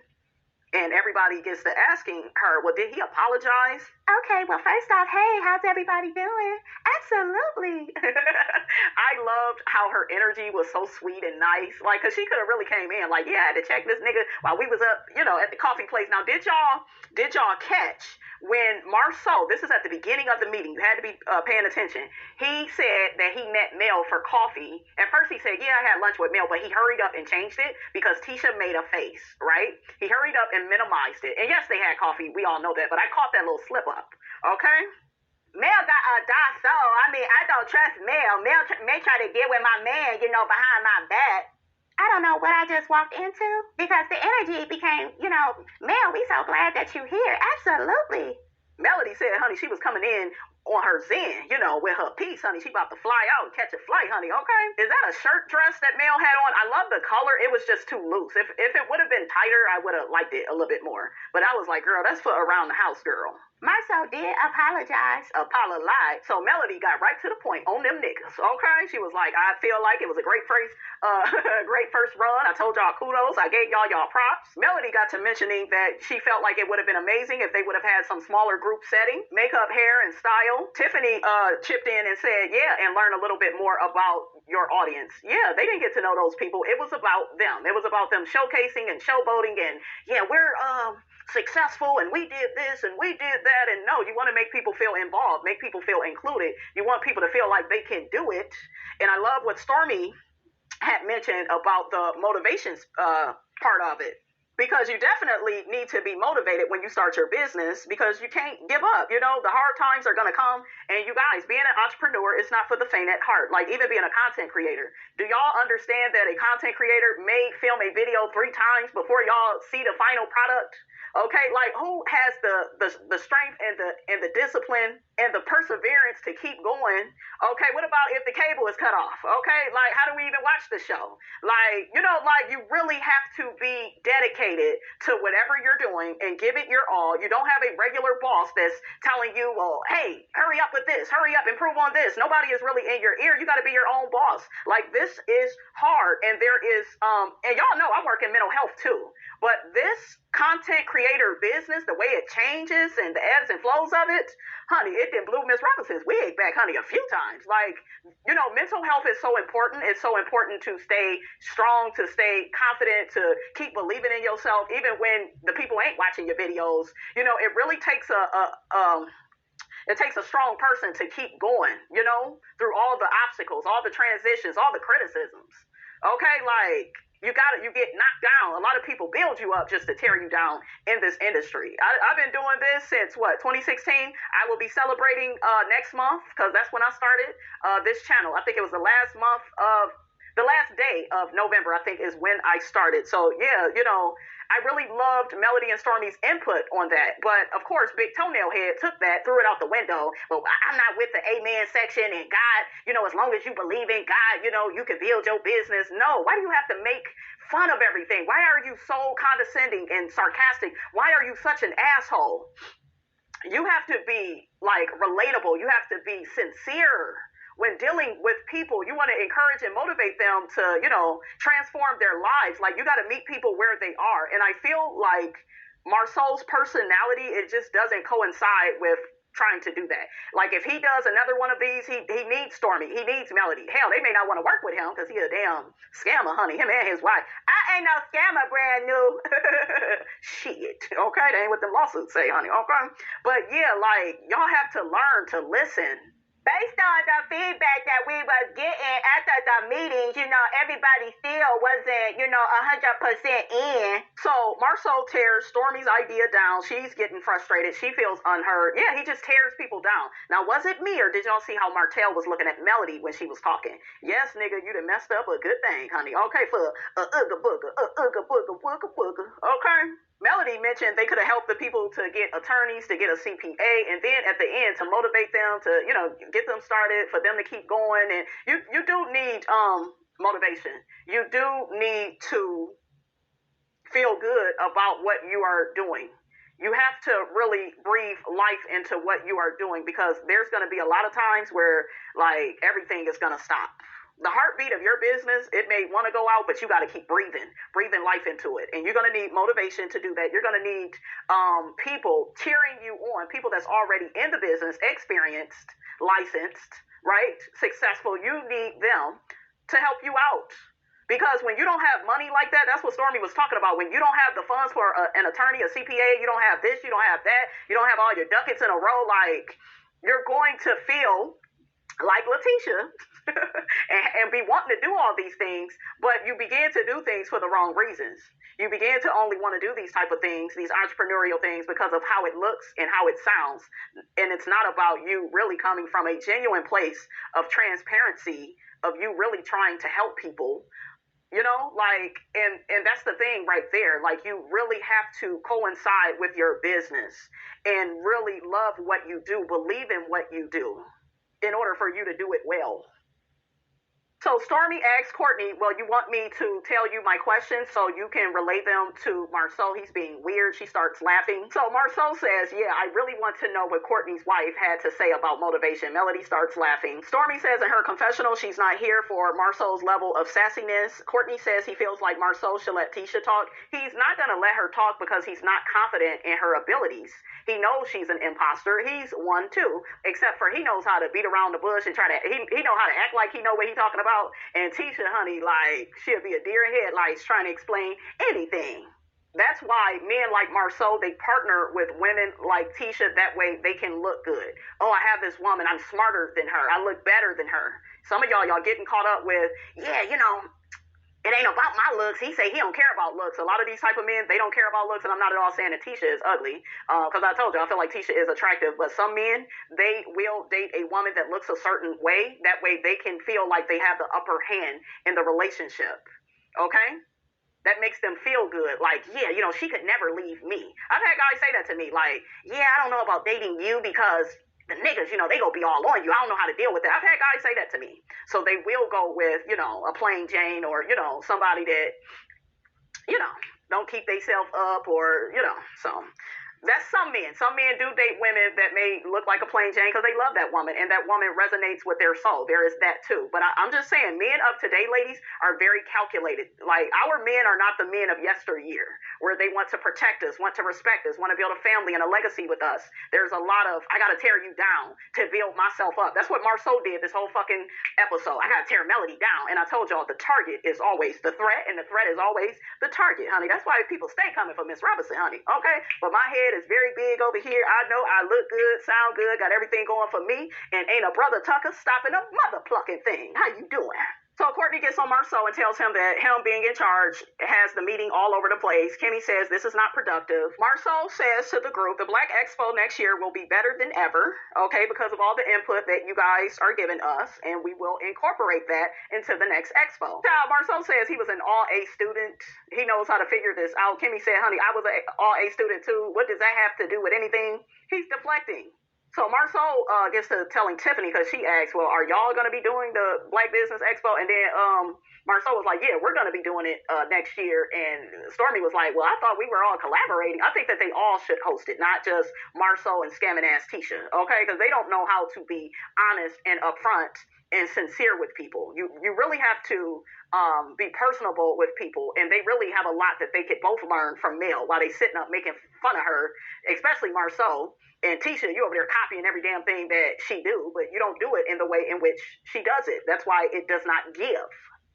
and everybody gets to asking her, well, did he apologize?
Okay, well, first off, hey, how's everybody doing? Absolutely.
I loved how her energy was so sweet and nice. Like, because she could have really came in like, yeah, I had to check this nigga while we was up, at the coffee place. Now, did y'all catch when Marsau, this is at the beginning of the meeting, you had to be paying attention. He said that he met Mel for coffee. At first he said, yeah, I had lunch with Mel, but he hurried up and changed it because Tisha made a face, right? He hurried up and minimized it. And yes, they had coffee. We all know that, but I caught that little slip up. Okay? Mel got a dosso. I mean, I don't trust Mel. Mel may try to get with my man, behind my back.
I don't know what I just walked into, because the energy became, Mel, we so glad that you're here. Absolutely.
Melody said, honey, she was coming in on her zen, with her piece, honey. She about to fly out and catch a flight, honey. Okay. Is that a shirt dress that Mel had on? I love the color. It was just too loose. If it would have been tighter, I would have liked it a little bit more. But I was like, girl, that's for around the house, girl.
Marsau did apologize.
Apologize. So Melody got right to the point on them niggas. Okay. She was like, I feel like it was a great first run. I told y'all kudos. I gave y'all props. Melody got to mentioning that she felt like it would have been amazing if they would have had some smaller group setting, makeup, hair, and style. Tiffany chipped in and said, yeah, and learn a little bit more about your audience. Yeah, they didn't get to know those people. It was about them. It was about them showcasing and showboating and, yeah, we're successful and we did this and we did that. And no, you want to make people feel involved, make people feel included. You want people to feel like they can do it. And I love what STORMI had mentioned about the motivations part of it. Because you definitely need to be motivated when you start your business, because you can't give up. The hard times are going to come. And you guys, being an entrepreneur is not for the faint at heart. Like, even being a content creator. Do y'all understand that a content creator may film a video 3 times before y'all see the final product? Okay, like, who has the strength and the discipline and the perseverance to keep going? Okay, what about if the cable is cut off? Okay, like, how do we even watch the show? Like, you really have to be dedicated to whatever you're doing and give it your all. You don't have a regular boss that's telling you, well, hey, hurry up with this, hurry up, improve on this. Nobody is really in your ear. You got to be your own boss. Like, this is hard, and there is, and y'all know I work in mental health too, but this content creator business, the way it changes and the ebbs and flows of it, honey, it done blew Miss Robinson's wig back, honey, a few times. Like, mental health is so important. It's so important to stay strong, to stay confident, to keep believing in yourself, even when the people ain't watching your videos. It really takes it takes a strong person to keep going, through all the obstacles, all the transitions, all the criticisms. Okay, like, you get knocked down. A lot of people build you up just to tear you down in this industry. I've been doing this since 2016. I will be celebrating next month, because that's when I started this channel. I think it was the last day of November, I think, is when I started. So yeah, I really loved Melody and Stormi's input on that. But of course, Big Toenail Head took that, threw it out the window. Well, I'm not with the amen section, and God, as long as you believe in God, you can build your business. No, why do you have to make fun of everything? Why are you so condescending and sarcastic? Why are you such an asshole? You have to be relatable. You have to be sincere. When dealing with people, you want to encourage and motivate them to, transform their lives. You got to meet people where they are. And I feel like MARSAU'S personality, it just doesn't coincide with trying to do that. If he does another one of these, he needs Stormi. He needs Melody. Hell, they may not want to work with him because he a damn scammer, honey. Him and his wife. I ain't no scammer, brand new. Shit. Okay, that ain't what them lawsuits say, honey. Okay. But yeah, y'all have to learn to listen. Based on the feedback that we was getting after the meetings, everybody still wasn't, 100% in. So MARSAU'S tears Stormi's idea down. She's getting frustrated. She feels unheard. Yeah, he just tears people down. Now, was it me, or did y'all see how Martell was looking at Melody when she was talking? Yes, nigga, you done messed up a good thing, honey. Okay, for ooga booga, ooga booga, wooga booga. Okay. Melody mentioned they could have helped the people to get attorneys, to get a CPA, and then at the end to motivate them to, get them started, for them to keep going. And you do need motivation. You do need to feel good about what you are doing. You have to really breathe life into what you are doing, because there's going to be a lot of times where everything is going to stop. The heartbeat of your business, it may want to go out, but you got to keep breathing life into it. And you're going to need motivation to do that. You're going to need people cheering you on, people that's already in the business, experienced, licensed, right? Successful. You need them to help you out. Because when you don't have money like that, that's what Stormi was talking about. When you don't have the funds for an attorney, a CPA, you don't have this, you don't have that, you don't have all your ducats in a row, you're going to feel like Letitia and be wanting to do all these things, but you begin to do things for the wrong reasons. You begin to only want to do these type of things, these entrepreneurial things, because of how it looks and how it sounds. And it's not about you really coming from a genuine place of transparency, of you really trying to help people, and that's the thing right there. You really have to coincide with your business and really love what you do, believe in what you do, in order for you to do it well. So Stormi asks Courtney, well, you want me to tell you my questions so you can relay them to MARSAU'S? He's being weird. She starts laughing. So MARSAU'S says, yeah, I really want to know what Courtney's wife had to say about motivation. Melody starts laughing. Stormi says in her confessional she's not here for MARSAU'S level of sassiness. Courtney says he feels like MARSAU'S should let Tisha talk. He's not going to let her talk because he's not confident in her abilities. He knows she's an imposter. He's one too, except for he knows how to beat around the bush and he know how to act like he know what he's talking about. And Tisha, honey, she'll be a deer in headlights trying to explain anything. That's why men like MARSAU'S, they partner with women like Tisha. That way they can look good. Oh, I have this woman. I'm smarter than her. I look better than her. Some of y'all getting caught up with, it ain't about my looks. He say he don't care about looks. A lot of these type of men, they don't care about looks, and I'm not at all saying that Tisha is ugly, because I told you, I feel like Tisha is attractive, but some men, they will date a woman that looks a certain way. That way they can feel like they have the upper hand in the relationship, okay? That makes them feel good. She could never leave me. I've had guys say that to me, I don't know about dating you because the niggas, they gonna be all on you. I don't know how to deal with that. I've had guys say that to me. So they will go with, a plain Jane, or, somebody that, don't keep themselves up, or, so that's some men. Some men do date women that may look like a plain Jane because they love that woman, and that woman resonates with their soul. There is that too. But I'm just saying, men of today, ladies, are very calculated. Our men are not the men of yesteryear, where they want to protect us, want to respect us, want to build a family and a legacy with us. There's a lot of, I got to tear you down to build myself up. That's what MARSAU'S did this whole fucking episode. I got to tear Melody down. And I told y'all, the target is always the threat, and the threat is always the target, honey. That's why people stay coming for Miss Robinson, honey. Okay? But my head is very big over here. I know I look good, sound good, got everything going for me, and ain't a brother Tucker stopping a mother plucking thing. How you doing? So Courtney gets on Marsau and tells him that him being in charge has the meeting all over the place. Kimmy says this is not productive. Marsau says to the group, the Black Expo next year will be better than ever, okay, because of all the input that you guys are giving us, and we will incorporate that into the next expo. Now, Marsau says he was an all-A student. He knows how to figure this out. Kimmy said, honey, I was an all-A student too. What does that have to do with anything? He's deflecting. So Marsau gets to telling Tiffany, because she asks, well, are y'all going to be doing the Black Business Expo? And then Marsau was like, yeah, we're going to be doing it next year. And Stormy was like, well, I thought we were all collaborating. I think that they all should host it, not just Marsau and scamming ass Tisha, okay? Because they don't know how to be honest and upfront and sincere with people. You really have to be personable with people, and they really have a lot that they could both learn from Mel while they sitting up making fun of her, especially Marsau. And Tisha, you over there copying every damn thing that she do, but you don't do it in the way in which she does it. That's why it does not give.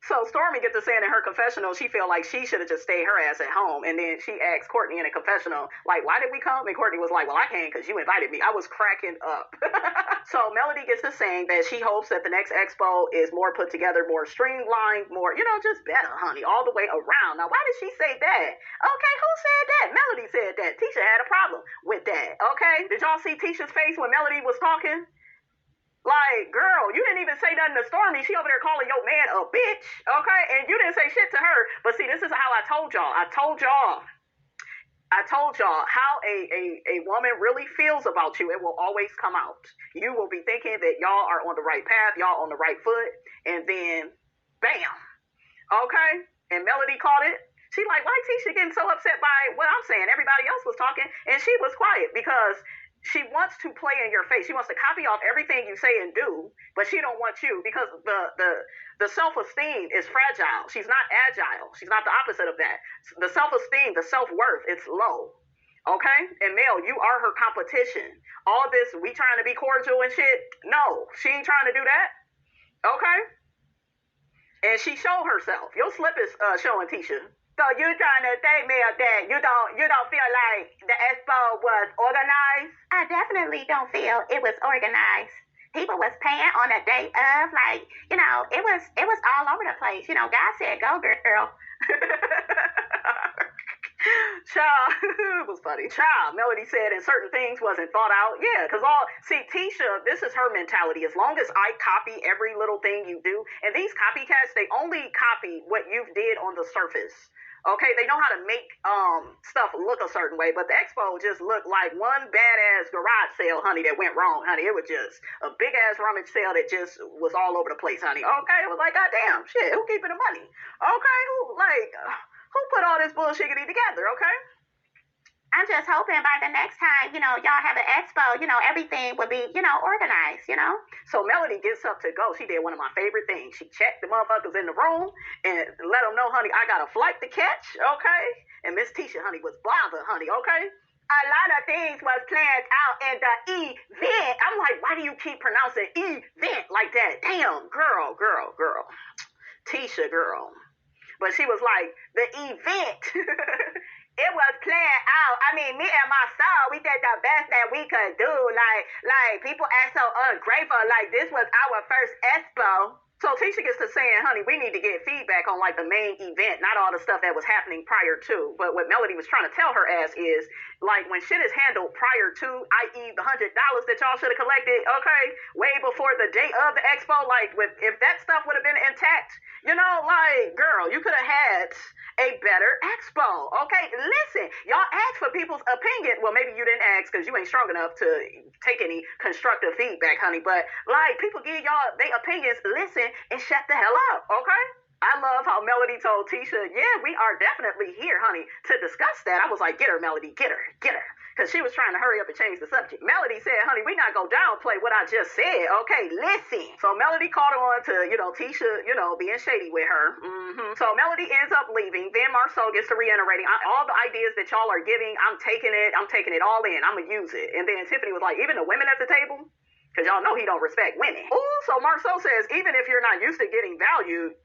So Stormy gets to saying in her confessional, she feel like she should have just stayed her ass at home. And then she asked Courtney in a confessional, like, why did we come? And Courtney was like, well, I came because you invited me. I was cracking up. So Melody gets to saying that she hopes that the next expo is more put together, more streamlined, more, just better, honey, all the way around. Now, why did she say that? Okay, who said that? Melody said that. Tisha had a problem with that, okay? Did y'all see Tisha's face when Melody was talking? Like, girl, you didn't even say nothing to Stormy. She over there calling your man a bitch, okay? And you didn't say shit to her. But see, this is how I told y'all. I told y'all how a woman really feels about you. It will always come out. You will be thinking that y'all are on the right path, y'all on the right foot, and then, bam, okay? And Melody caught it. She like, why Tisha getting so upset by what I'm saying? Everybody else was talking, and she was quiet because she wants to play in your face. She wants to copy off everything you say and do, but she don't want you because the self-esteem is fragile. She's not agile. She's not the opposite of that. The self-esteem, the self-worth, it's low. Okay? And Mel, you are her competition. All this, we trying to be cordial and shit. No, she ain't trying to do that. Okay? And she showed herself. Your slip is showing Tisha. So you trying to say, Mel, that you don't feel like the expo was organized?
I definitely don't feel it was organized. People was paying on a day of, like, it was all over the place. God said, go, girl.
Child, it was funny. Child, Melody said, and certain things wasn't thought out. Yeah, because Tisha, this is her mentality. As long as I copy every little thing you do, and these copycats, they only copy what you did on the surface. Okay, they know how to make stuff look a certain way, but the expo just looked like one badass garage sale, honey, that went wrong, honey. It was just a big ass rummage sale that just was all over the place, honey. Okay, it was like, goddamn, shit, who keeping the money? Okay, who put all this bullshiggity together? Okay.
I'm just hoping by the next time, y'all have an expo, everything will be, organized,
So Melody gets up to go. She did one of my favorite things. She checked the motherfuckers in the room and let them know, honey, I got a flight to catch, okay? And Miss Tisha, honey, was bothered, honey, okay? A lot of things was planned out in the event. I'm like, why do you keep pronouncing event like that? Damn, girl. Tisha, girl. But she was like, the event. It was planned out. I mean, me and my son, we did the best that we could do. Like people act so ungrateful. Like, this was our first expo. So Tisha gets to saying, honey, we need to get feedback on, like, the main event, not all the stuff that was happening prior to. But what Melody was trying to tell her ass is, like, when shit is handled prior to, i.e. the $100 that y'all should have collected, okay, way before the day of the expo, like, if that stuff would have been intact, like, girl, you could have had a better expo, okay? Listen, y'all asked for people's opinion. Well, maybe you didn't ask because you ain't strong enough to take any constructive feedback, honey. But, like, people give y'all their opinions. Listen and shut the hell up, okay? I love how Melody told Tisha, yeah, we are definitely here, honey, to discuss that. I was like, get her, Melody, get her. Because she was trying to hurry up and change the subject. Melody said, honey, we not going to downplay what I just said, okay? Listen. So Melody caught on to, Tisha, being shady with her. Mm-hmm. So Melody ends up leaving. Then Marsau gets to reiterating, all the ideas that y'all are giving, I'm taking it all in. I'm going to use it. And then Tiffany was like, even the women at the table? Because y'all know he don't respect women. Ooh, so Marsau says, even if you're not used to getting valued,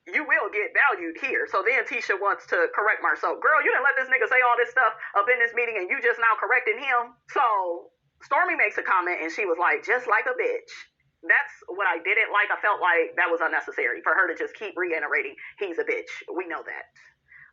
you will get valued here. So then Tisha wants to correct Marsau. Girl, you didn't let this nigga say all this stuff up in this meeting and you just now correcting him. So Stormy makes a comment and she was like, just like a bitch. that's what I didn't like. I felt like that was unnecessary for her to just keep reiterating, he's a bitch. We know that.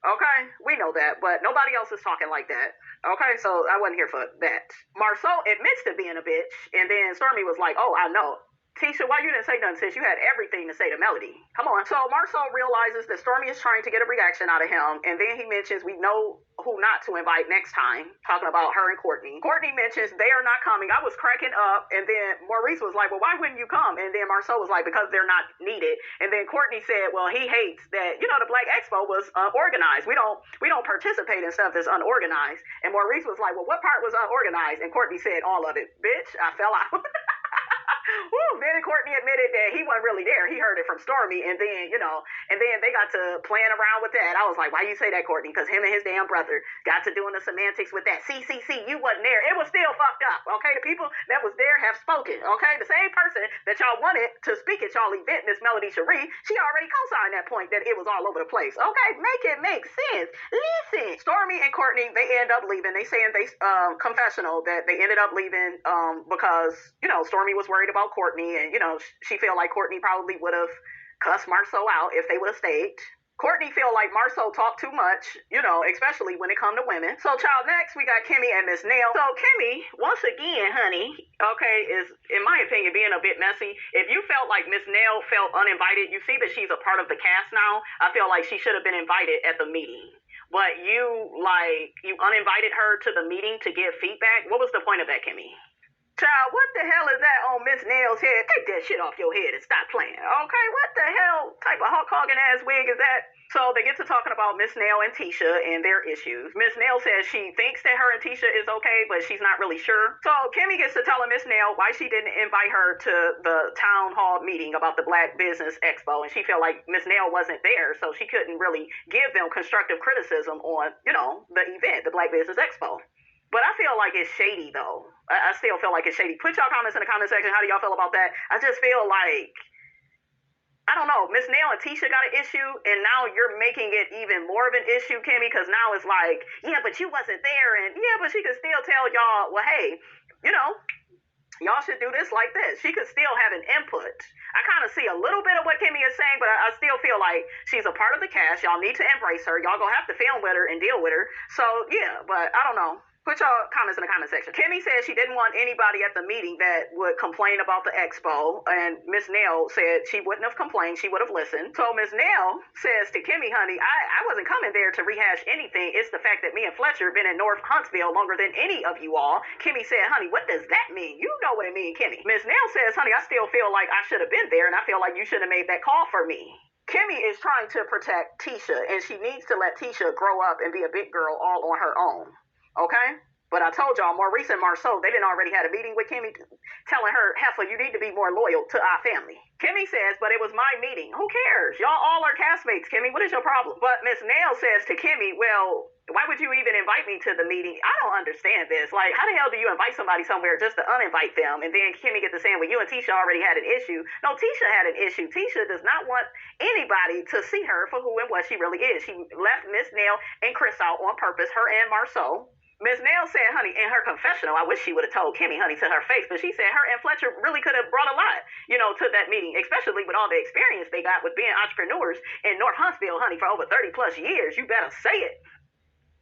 Okay, we know that, but nobody else is talking like that. Okay, so I wasn't here for that. Marsau admits to being a bitch, and then Stormy was like, oh, I know. Tisha, why you didn't say nothing, sis? You had everything to say to Melody. Come on. So Marsau realizes that Stormy is trying to get a reaction out of him, and then he mentions we know who not to invite next time, talking about her and Courtney. Courtney mentions they are not coming. I was cracking up, and then Maurice was like, well, why wouldn't you come? And then Marsau was like, because they're not needed. And then Courtney said, well, he hates that, the Black Expo was organized. We don't participate in stuff that's unorganized. And Maurice was like, well, what part was unorganized? And Courtney said, all of it. Bitch, I fell out. Woo, then Courtney admitted that he wasn't really there. He heard it from Stormy, and then, and then they got to playing around with that. I was like, why you say that, Courtney? Because him and his damn brother got to doing the semantics with that. See, you wasn't there. It was still fucked up, okay? The people that was there have spoken, okay? The same person that y'all wanted to speak at y'all event, Miss Melody Cherie, she already co-signed that point that it was all over the place, okay? Make it make sense. Listen, Stormy and Courtney, they end up leaving. They saying they, confessional, that they ended up leaving because, Stormy was worried about Courtney, and she felt like Courtney probably would have cussed Marsau out if they would have stayed. Courtney felt like Marsau talked too much, especially when it come to women. So, child, next we got Kimmy and Miss Nail. So, Kimmy, once again, honey, okay, is, in my opinion, being a bit messy. If you felt like Miss Nail felt uninvited, you see that she's a part of the cast now. I feel like she should have been invited at the meeting. But you uninvited her to the meeting to give feedback. What was the point of that, Kimmy? Child, what the hell is that on Miss Nail's head? Take that shit off your head and stop playing, okay? What the hell type of Hulk Hogan ass wig is that? So they get to talking about Miss Nail and Tisha and their issues. Miss Nail says she thinks that her and Tisha is okay, but she's not really sure. So Kimmy gets to telling Miss Nail why she didn't invite her to the town hall meeting about the Black Business Expo, and she felt like Miss Nail wasn't there, so she couldn't really give them constructive criticism on, the event, the Black Business Expo. But I feel like it's shady, though. I still feel like it's shady. Put y'all comments in the comment section. How do y'all feel about that? I just feel like, I don't know, Miss Nail and Tisha got an issue, and now you're making it even more of an issue, Kimmy, because now it's like, yeah, but you wasn't there, and yeah, but she could still tell y'all, well, hey, y'all should do this like this. She could still have an input. I kind of see a little bit of what Kimmy is saying, but I still feel like she's a part of the cast. Y'all need to embrace her. Y'all gonna have to film with her and deal with her. So, yeah, but I don't know. Put your comments in the comment section. Kimmy said she didn't want anybody at the meeting that would complain about the expo, and Miss Nail said she wouldn't have complained, she would have listened. So Miss Nail says to Kimmy, honey, I wasn't coming there to rehash anything. It's the fact that me and Fletcher have been in North Huntsville longer than any of you all. Kimmy said, honey, what does that mean? You know what it means, Kimmy. Miss Nail says, honey, I still feel like I should have been there, and I feel like you should have made that call for me. Kimmy is trying to protect Tisha, and she needs to let Tisha grow up and be a big girl all on her own. Okay? But I told y'all, Maurice and Marsau, they didn't already had a meeting with Kimmy telling her, Heifer, you need to be more loyal to our family. Kimmy says, but it was my meeting. Who cares? Y'all all are castmates, Kimmy. What is your problem? But Miss Nail says to Kimmy, well, why would you even invite me to the meeting? I don't understand this. Like, how the hell do you invite somebody somewhere just to uninvite them? And then Kimmy gets to saying, well, you and Tisha already had an issue. No, Tisha had an issue. Tisha does not want anybody to see her for who and what she really is. She left Miss Nail and Chris out on purpose, her and Marsau. Miss Nail said, honey, in her confessional, I wish she would have told Kimmy, honey, to her face, but she said her and Fletcher really could have brought a lot, to that meeting, especially with all the experience they got with being entrepreneurs in North Huntsville, honey, for over 30 plus years. You better say it.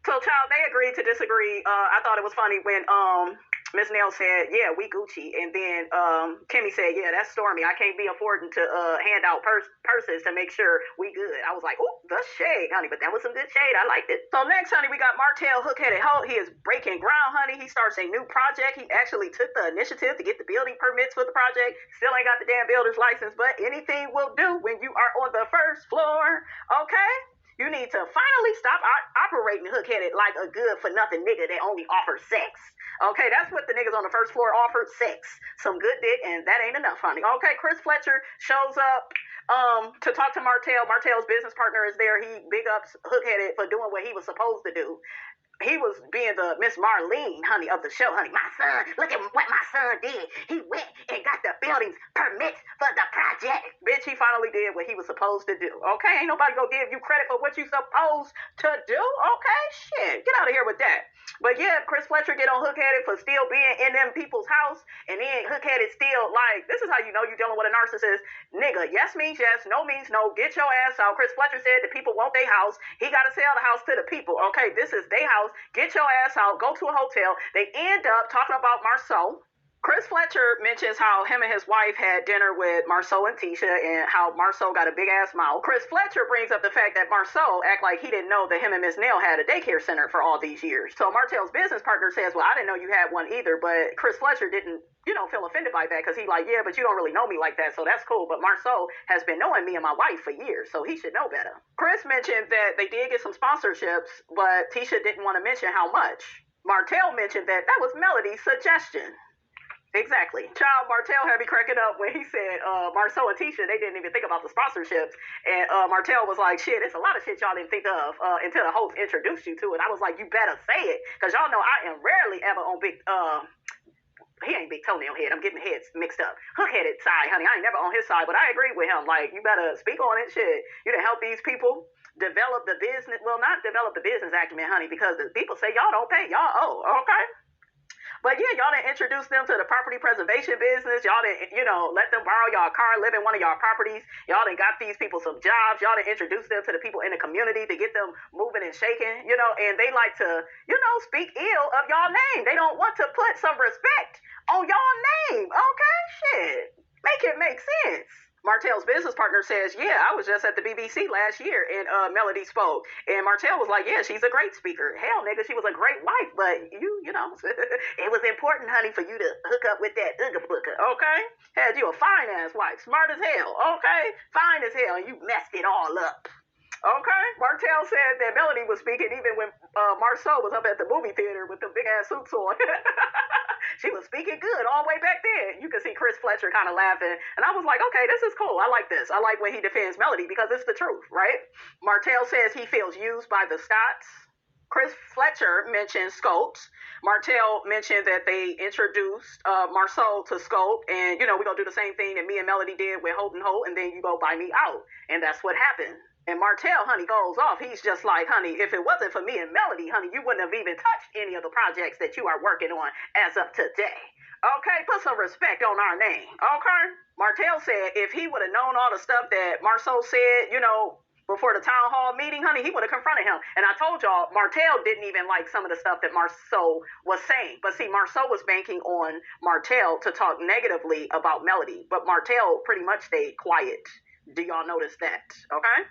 So, child, they agreed to disagree. I thought it was funny when Miss Nail said, yeah, we Gucci. And then Kimmy said, yeah, that's Stormy. I can't be affording to hand out purses to make sure we good. I was like, oh, the shade, honey. But that was some good shade. I liked it. So next, honey, we got Martell Hook-Headed Hoe. He is breaking ground, honey. He starts a new project. He actually took the initiative to get the building permits for the project. Still ain't got the damn builder's license, but anything will do when you are on the first floor, okay? You need to finally stop operating hook-headed like a good-for-nothing nigga that only offers sex. Okay, that's what the niggas on the first floor offered, sex. Some good dick, and that ain't enough, honey. Okay, Chris Fletcher shows up to talk to Martell. Martell's business partner is there. He big ups Hook-headed for doing what he was supposed to do. he was being the Miss Marlene, honey, of the show, honey. My son, look at what my son did. He went and got the building's permits for the project. Bitch, he finally did what he was supposed to do. Okay, ain't nobody gonna give you credit for what you supposed to do. Okay, shit, get out of here with that. But yeah, Chris Fletcher get on Hook-Headed for still being in them people's house, and then Hook-Headed still like, this is how you know you're dealing with a narcissist. Nigga, yes means yes, no means no. Get your ass out. Chris Fletcher said the people want their house. He gotta sell the house to the people. Okay, this is their house. Get your ass out. Go to a hotel. They end up talking about Marceau. Chris Fletcher mentions how him and his wife had dinner with Marceau and Tisha and how Marceau got a big ass mouth. Chris Fletcher brings up the fact that Marceau act like he didn't know that him and Miss Nail had a daycare center for all these years. So Martell's business partner says, well, I didn't know you had one either, but Chris Fletcher didn't, feel offended by that because he like, yeah, but you don't really know me like that, so that's cool. But Marceau has been knowing me and my wife for years, so he should know better. Chris mentioned that they did get some sponsorships, but Tisha didn't want to mention how much. Martell mentioned that was Melody's suggestion. Exactly. Child Martell had me cracking up when he said Marceau and Tisha, they didn't even think about the sponsorships. And Martell was like, shit, it's a lot of shit y'all didn't think of until the host introduced you to it. I was like, you better say it, because y'all know I am rarely ever on big, he ain't big toenail head. I'm getting heads mixed up. Hook-Headed side, honey. I ain't never on his side, but I agree with him. Like, you better speak on it, shit. You done help these people develop the business. Well, not develop the business acumen, honey, because the people say y'all don't pay. Y'all owe, okay? But yeah, y'all done introduce them to the property preservation business. Y'all done, let them borrow y'all car, live in one of y'all properties. Y'all done got these people some jobs. Y'all done introduce them to the people in the community to get them moving and shaking, and they like to, speak ill of y'all name. They don't want to put some respect on y'all name. Okay, shit. Make it make sense. Martell's business partner says, yeah, I was just at the BBC last year and Melody spoke. And Martell was like, yeah, she's a great speaker. Hell, nigga, she was a great wife, but it was important, honey, for you to hook up with that ooga-booga, okay? Had you a fine-ass wife, smart as hell, okay? Fine as hell, and you messed it all up. Okay. Martell said that Melody was speaking even when Marceau was up at the movie theater with the big-ass suits on. She was speaking good all the way back then. You could see Chris Fletcher kind of laughing. And I was like, okay, this is cool. I like this. I like when he defends Melody because it's the truth, right? Martell says he feels used by the Scotts. Chris Fletcher mentioned Scopes. Martell mentioned that they introduced Marceau to Scope. And, we're going to do the same thing that me and Melody did with Holt and Holt. And then you go buy me out. And that's what happened. And Martell, honey, goes off. He's just like, honey, if it wasn't for me and Melody, honey, you wouldn't have even touched any of the projects that you are working on as of today. Okay, put some respect on our name. Okay? Martell said if he would have known all the stuff that Marceau said, before the town hall meeting, honey, he would have confronted him. And I told y'all, Martell didn't even like some of the stuff that Marceau was saying. But see, Marceau was banking on Martell to talk negatively about Melody. But Martell pretty much stayed quiet. Do y'all notice that? Okay?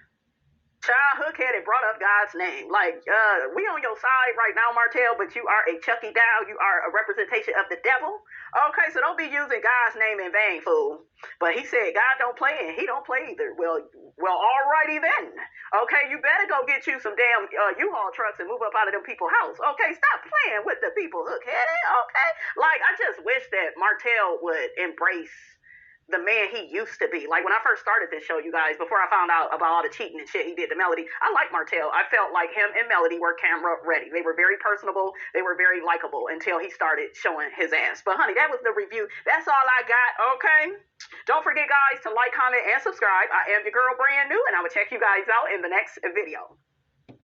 Child Hook-Headed brought up God's name. Like, we on your side right now, Martell, but you are a Chucky doll. You are a representation of the devil. Okay, so don't be using God's name in vain, fool. But he said God don't play and he don't play either. Well, alrighty then. Okay, you better go get you some damn U-Haul trucks and move up out of them people's house. Okay, stop playing with the people, Hook-Headed. Okay, like, I just wish that Martell would embrace the man he used to be. Like, when I first started this show, you guys, before I found out about all the cheating and shit he did to Melody, I like Martell. I felt like him and Melody were camera ready. They were very personable. They were very likable until he started showing his ass. But honey, that was the review. That's all I got, okay? Don't forget, guys, to like, comment, and subscribe. I am your girl, Brand New, and I will check you guys out in the next video.